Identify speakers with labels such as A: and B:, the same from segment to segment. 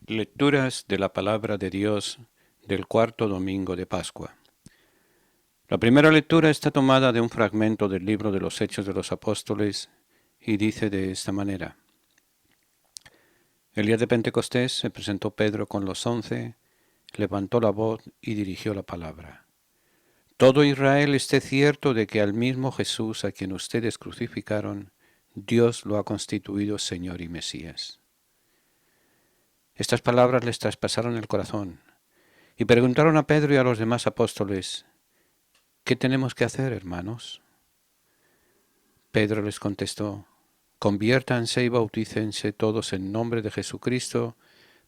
A: Lecturas de la palabra de Dios del cuarto domingo de Pascua. La primera lectura está tomada de un fragmento del libro de los Hechos de los Apóstoles y dice de esta manera: El día de Pentecostés se presentó Pedro con los 11, levantó la voz y dirigió la palabra. Todo Israel esté cierto de que al mismo Jesús a quien ustedes crucificaron, Dios lo ha constituido Señor y Mesías. Estas palabras les traspasaron el corazón y preguntaron a Pedro y a los demás apóstoles: ¿Qué tenemos que hacer, hermanos? Pedro les contestó: Conviértanse y bautícense todos en nombre de Jesucristo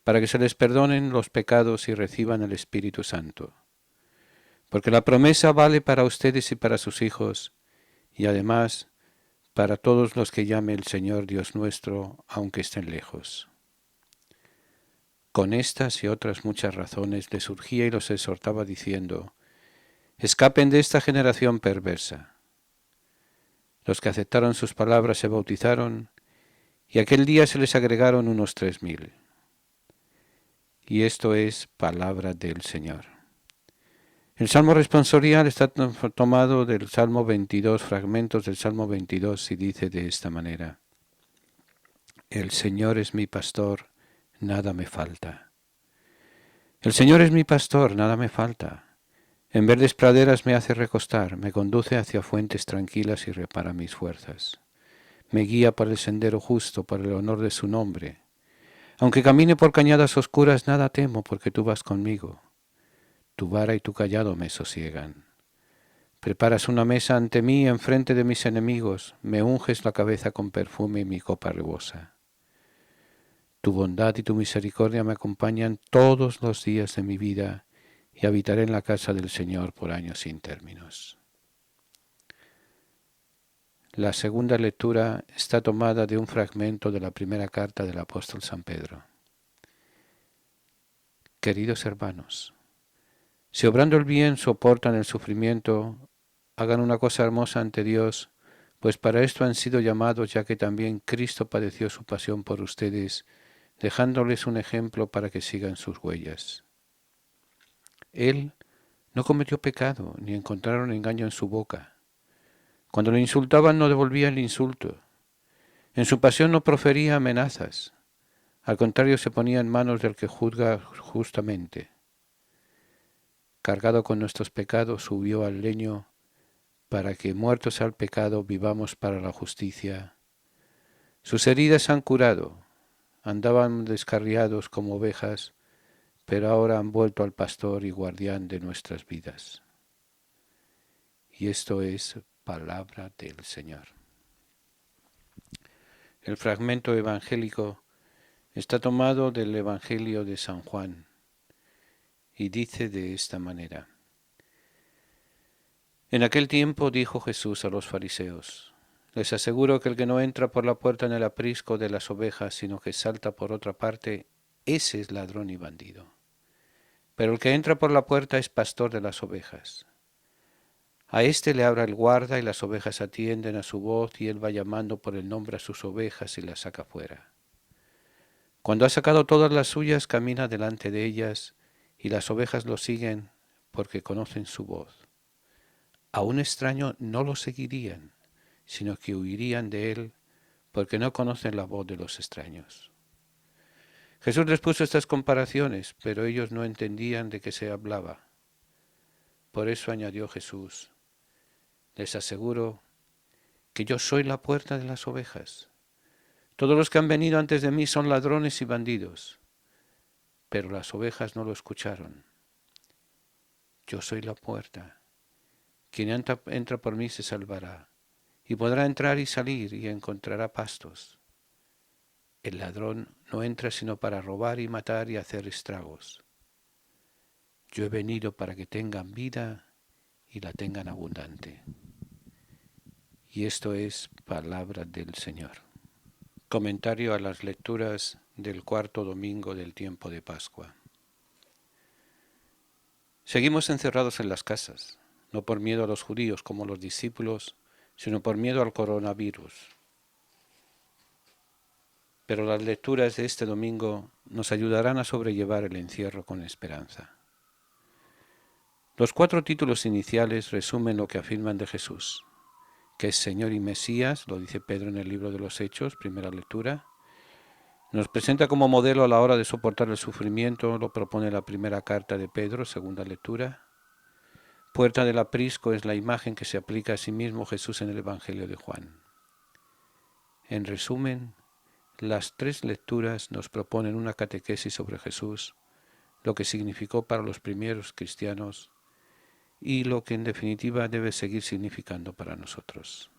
A: para que se les perdonen los pecados y reciban el Espíritu Santo. Porque la promesa vale para ustedes y para sus hijos, y además para todos los que llame el Señor Dios nuestro, aunque estén lejos. Con estas y otras muchas razones les urgía y los exhortaba diciendo: Escapen de esta generación perversa. Los que aceptaron sus palabras se bautizaron, y aquel día se les agregaron unos 3000. Y esto es palabra del Señor. El Salmo responsorial está tomado del Salmo 22, fragmentos del Salmo 22, y dice de esta manera: El Señor es mi pastor, nada me falta. El Señor es mi pastor, nada me falta. En verdes praderas me hace recostar, me conduce hacia fuentes tranquilas y repara mis fuerzas. Me guía por el sendero justo, por el honor de su nombre. Aunque camine por cañadas oscuras, nada temo, porque tú vas conmigo. Tu vara y tu cayado me sosiegan. Preparas una mesa ante mí enfrente de mis enemigos, me unges la cabeza con perfume y mi copa rebosa. Tu bondad y tu misericordia me acompañan todos los días de mi vida, y habitaré en la casa del Señor por años sin términos. La segunda lectura está tomada de un fragmento de la primera carta del apóstol San Pedro. Queridos hermanos, si obrando el bien soportan el sufrimiento, hagan una cosa hermosa ante Dios, pues para esto han sido llamados, ya que también Cristo padeció su pasión por ustedes, dejándoles un ejemplo para que sigan sus huellas. Él no cometió pecado, ni encontraron engaño en su boca. Cuando le insultaban no devolvía el insulto. En su pasión no profería amenazas. Al contrario, se ponía en manos del que juzga justamente. Cargado con nuestros pecados, subió al leño para que, muertos al pecado, vivamos para la justicia. Sus heridas han curado. Andaban descarriados como ovejas, pero ahora han vuelto al pastor y guardián de nuestras vidas. Y esto es palabra del Señor. El fragmento evangélico está tomado del Evangelio de San Juan y dice de esta manera: En aquel tiempo dijo Jesús a los fariseos: Les aseguro que el que no entra por la puerta en el aprisco de las ovejas, sino que salta por otra parte, ese es ladrón y bandido. Pero el que entra por la puerta es pastor de las ovejas. A éste le abra el guarda y las ovejas atienden a su voz, y él va llamando por el nombre a sus ovejas y las saca fuera. Cuando ha sacado todas las suyas, camina delante de ellas, y las ovejas lo siguen porque conocen su voz. A un extraño no lo seguirían, sino que huirían de él, porque no conocen la voz de los extraños. Jesús les puso estas comparaciones, pero ellos no entendían de qué se hablaba. Por eso añadió Jesús: Les aseguro que yo soy la puerta de las ovejas. Todos los que han venido antes de mí son ladrones y bandidos, pero las ovejas no lo escucharon. Yo soy la puerta. Quien entra por mí se salvará, y podrá entrar y salir y encontrará pastos. El ladrón no entra sino para robar y matar y hacer estragos. Yo he venido para que tengan vida y la tengan abundante. Y esto es palabra del Señor. Comentario a las lecturas del cuarto domingo del tiempo de Pascua. Seguimos encerrados en las casas, no por miedo a los judíos como los discípulos, sino por miedo al coronavirus. pero las lecturas de este domingo nos ayudarán a sobrellevar el encierro con esperanza. Los 4 títulos iniciales resumen lo que afirman de Jesús, que es Señor y Mesías, lo dice Pedro en el libro de los Hechos, primera lectura. Nos presenta como modelo a la hora de soportar el sufrimiento, lo propone la primera carta de Pedro, segunda lectura. Puerta del aprisco es la imagen que se aplica a sí mismo Jesús en el Evangelio de Juan. En resumen, las 3 lecturas nos proponen una catequesis sobre Jesús, lo que significó para los primeros cristianos y lo que en definitiva debe seguir significando para nosotros.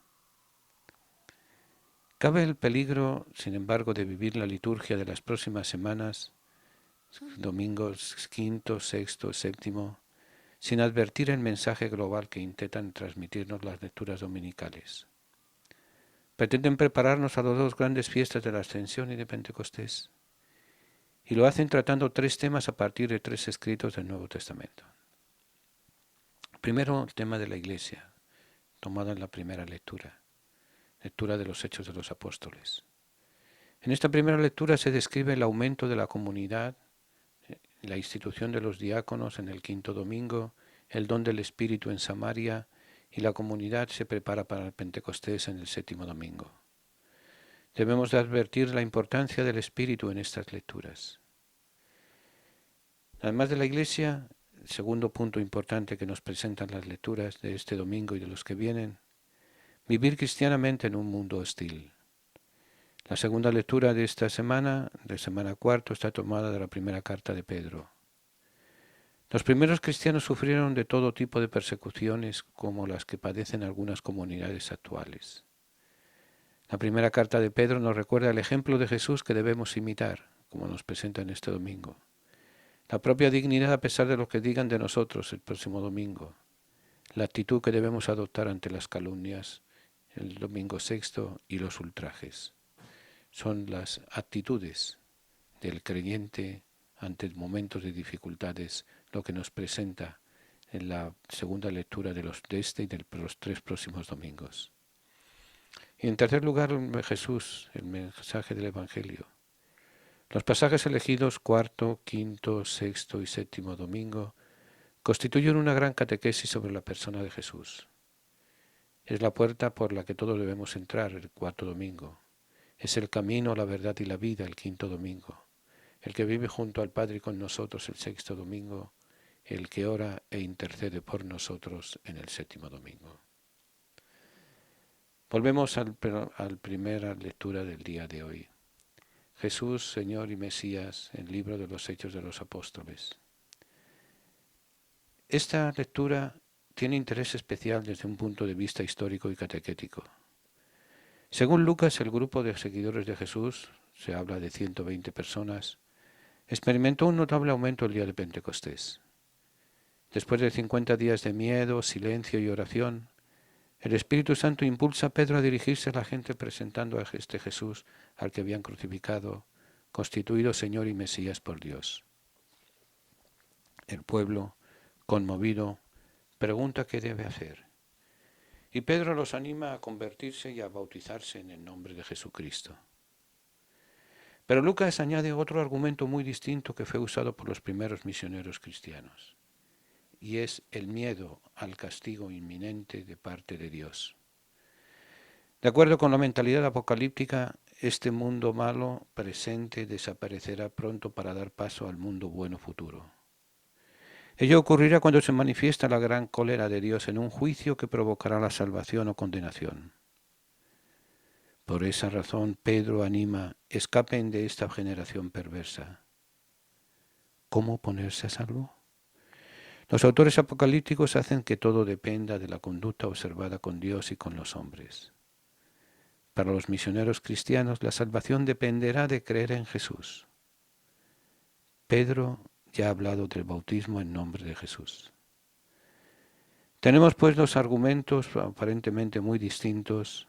A: Cabe el peligro, sin embargo, de vivir la liturgia de las próximas semanas, domingos 5, 6, 7, sin advertir el mensaje global que intentan transmitirnos las lecturas dominicales. Pretenden prepararnos a las 2 grandes fiestas de la Ascensión y de Pentecostés, y lo hacen tratando 3 temas a partir de 3 escritos del Nuevo Testamento. Primero, el tema de la Iglesia, tomado en la primera lectura de los Hechos de los Apóstoles. En esta primera lectura se describe el aumento de la comunidad, la institución de los diáconos en el 5º domingo, el don del Espíritu en Samaria, y la comunidad se prepara para el Pentecostés en el 7º domingo. Debemos de advertir la importancia del Espíritu en estas lecturas. Además de la Iglesia, el segundo punto importante que nos presentan las lecturas de este domingo y de los que vienen, vivir cristianamente en un mundo hostil. La segunda lectura de esta semana, de semana 4, está tomada de la primera carta de Pedro. Los primeros cristianos sufrieron de todo tipo de persecuciones como las que padecen algunas comunidades actuales. La primera carta de Pedro nos recuerda el ejemplo de Jesús que debemos imitar, como nos presenta en este domingo. La propia dignidad a pesar de lo que digan de nosotros el próximo domingo. La actitud que debemos adoptar ante las calumnias el domingo 6 y los ultrajes. Son las actitudes del creyente ante momentos de dificultades lo que nos presenta en la segunda lectura de este y de los 3 próximos domingos. Y en tercer lugar, Jesús, el mensaje del Evangelio. Los pasajes elegidos 4, 5, 6 y 7 domingo constituyen una gran catequesis sobre la persona de Jesús. Es la puerta por la que todos debemos entrar el 4 domingo. Es el camino, la verdad y la vida el 5 domingo. El que vive junto al Padre y con nosotros el 6 domingo. El que ora e intercede por nosotros en el 7 domingo. Volvemos a la primera lectura del día de hoy. Jesús, Señor y Mesías, en el libro de los Hechos de los Apóstoles. Esta lectura tiene interés especial desde un punto de vista histórico y catequético. Según Lucas, el grupo de seguidores de Jesús, se habla de 120 personas, experimentó un notable aumento el día de Pentecostés. Después de 50 días de miedo, silencio y oración, el Espíritu Santo impulsa a Pedro a dirigirse a la gente presentando a este Jesús al que habían crucificado, constituido Señor y Mesías por Dios. El pueblo, conmovido, pregunta qué debe hacer. Y Pedro los anima a convertirse y a bautizarse en el nombre de Jesucristo. Pero Lucas añade otro argumento muy distinto que fue usado por los primeros misioneros cristianos, y es el miedo al castigo inminente de parte de Dios. De acuerdo con la mentalidad apocalíptica, este mundo malo presente desaparecerá pronto para dar paso al mundo bueno futuro. Ello ocurrirá cuando se manifiesta la gran cólera de Dios en un juicio que provocará la salvación o condenación. Por esa razón, Pedro anima, escapen de esta generación perversa. ¿Cómo ponerse a salvo? Los autores apocalípticos hacen que todo dependa de la conducta observada con Dios y con los hombres. Para los misioneros cristianos, la salvación dependerá de creer en Jesús. Pedro ya ha hablado del bautismo en nombre de Jesús. Tenemos pues dos argumentos aparentemente muy distintos.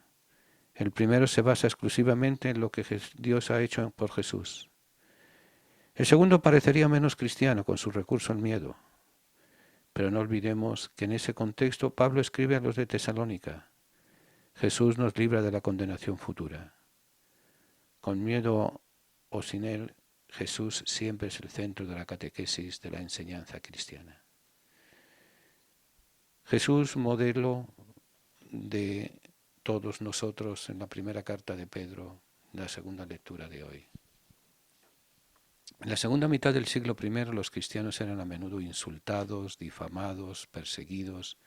A: El primero se basa exclusivamente en lo que Dios ha hecho por Jesús. El segundo parecería menos cristiano con su recurso al miedo. Pero no olvidemos que en ese contexto Pablo escribe a los de Tesalónica: Jesús nos libra de la condenación futura. Con miedo o sin él, Jesús siempre es el centro de la catequesis de la enseñanza cristiana. Jesús, modelo de todos nosotros en la primera carta de Pedro, la segunda lectura de hoy. En la segunda mitad del siglo I los cristianos eran a menudo insultados, difamados, perseguidos,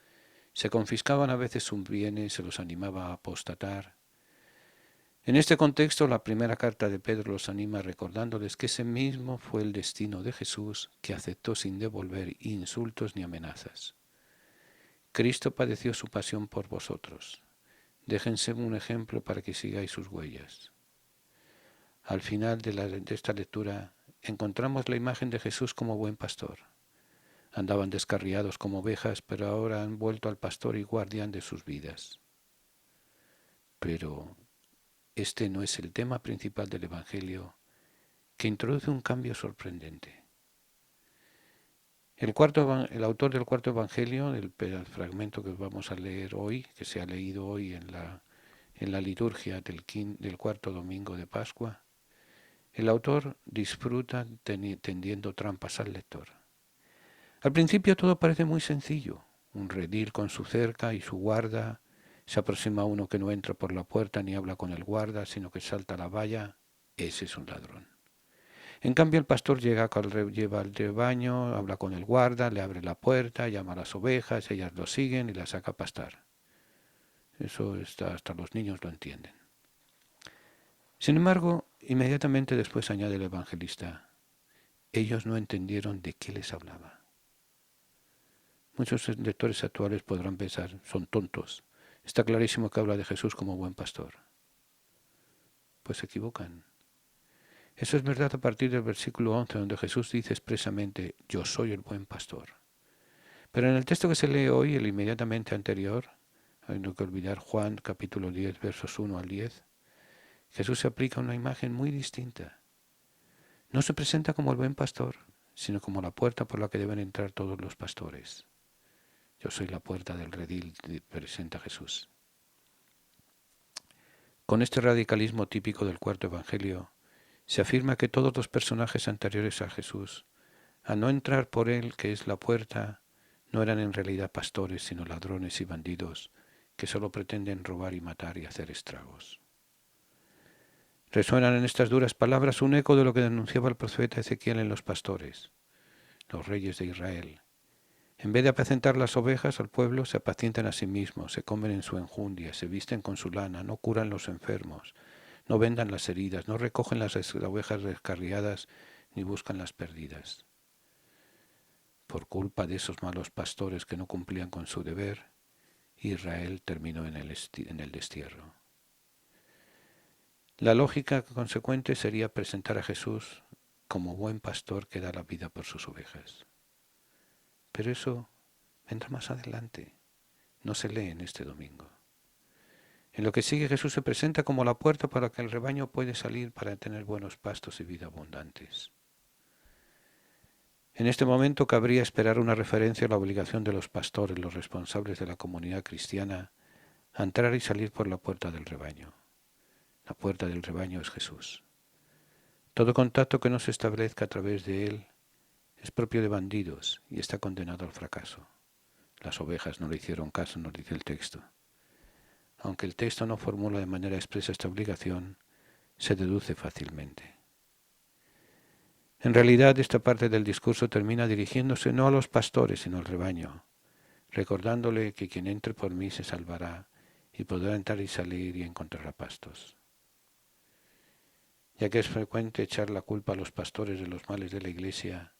A: se confiscaban a veces sus bienes, se los animaba a apostatar. En este contexto, la primera carta de Pedro los anima recordándoles que ese mismo fue el destino de Jesús, que aceptó sin devolver insultos ni amenazas. Cristo padeció su pasión por vosotros. Déjense un ejemplo para que sigáis sus huellas. Al final de esta lectura encontramos la imagen de Jesús como buen pastor. Andaban descarriados como ovejas, pero ahora han vuelto al pastor y guardián de sus vidas. Pero este no es el tema principal del Evangelio, que introduce un cambio sorprendente. El autor del cuarto Evangelio, el fragmento que vamos a leer hoy, que se ha leído hoy en la liturgia del cuarto domingo de Pascua, el autor disfruta tendiendo trampas al lector. Al principio todo parece muy sencillo. Un redil con su cerca y su guarda. Se aproxima uno que no entra por la puerta ni habla con el guarda, sino que salta la valla. Ese es un ladrón. En cambio el pastor lleva al rebaño, habla con el guarda, le abre la puerta, llama a las ovejas, ellas lo siguen y las saca a pastar. Eso hasta los niños lo entienden. Sin embargo, inmediatamente después añade el evangelista, ellos no entendieron de qué les hablaba. Muchos lectores actuales podrán pensar, son tontos. Está clarísimo que habla de Jesús como buen pastor. Pues se equivocan. Eso es verdad a partir del versículo 11, donde Jesús dice expresamente, yo soy el buen pastor. Pero en el texto que se lee hoy, el inmediatamente anterior, no hay que olvidar Juan capítulo 10, versos 1 al 10, Jesús se aplica una imagen muy distinta. No se presenta como el buen pastor, sino como la puerta por la que deben entrar todos los pastores. Yo soy la puerta del redil, presenta Jesús. Con este radicalismo típico del cuarto evangelio, se afirma que todos los personajes anteriores a Jesús, al no entrar por él, que es la puerta, no eran en realidad pastores, sino ladrones y bandidos, que solo pretenden robar y matar y hacer estragos. Resuenan en estas duras palabras un eco de lo que denunciaba el profeta Ezequiel en los pastores, los reyes de Israel. En vez de apacentar las ovejas al pueblo, se apacientan a sí mismos, se comen en su enjundia, se visten con su lana, no curan los enfermos, no vendan las heridas, no recogen las ovejas descarriadas, ni buscan las perdidas. Por culpa de esos malos pastores que no cumplían con su deber, Israel terminó en el destierro. La lógica consecuente sería presentar a Jesús como buen pastor que da la vida por sus ovejas. Pero eso vendrá más adelante, no se lee en este domingo. En lo que sigue Jesús se presenta como la puerta para que el rebaño puede salir para tener buenos pastos y vida abundantes. En este momento cabría esperar una referencia a la obligación de los pastores, los responsables de la comunidad cristiana, a entrar y salir por la puerta del rebaño. La puerta del rebaño es Jesús. Todo contacto que no se establezca a través de él es propio de bandidos y está condenado al fracaso. Las ovejas no le hicieron caso, nos dice el texto. Aunque el texto no formula de manera expresa esta obligación, se deduce fácilmente. En realidad, esta parte del discurso termina dirigiéndose no a los pastores, sino al rebaño, recordándole que quien entre por mí se salvará y podrá entrar y salir y encontrará pastos. Ya que es frecuente echar la culpa a los pastores de los males de la Iglesia,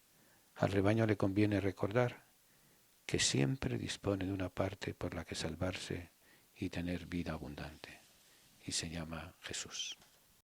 A: al rebaño le conviene recordar que siempre dispone de una parte por la que salvarse y tener vida abundante, y se llama Jesús.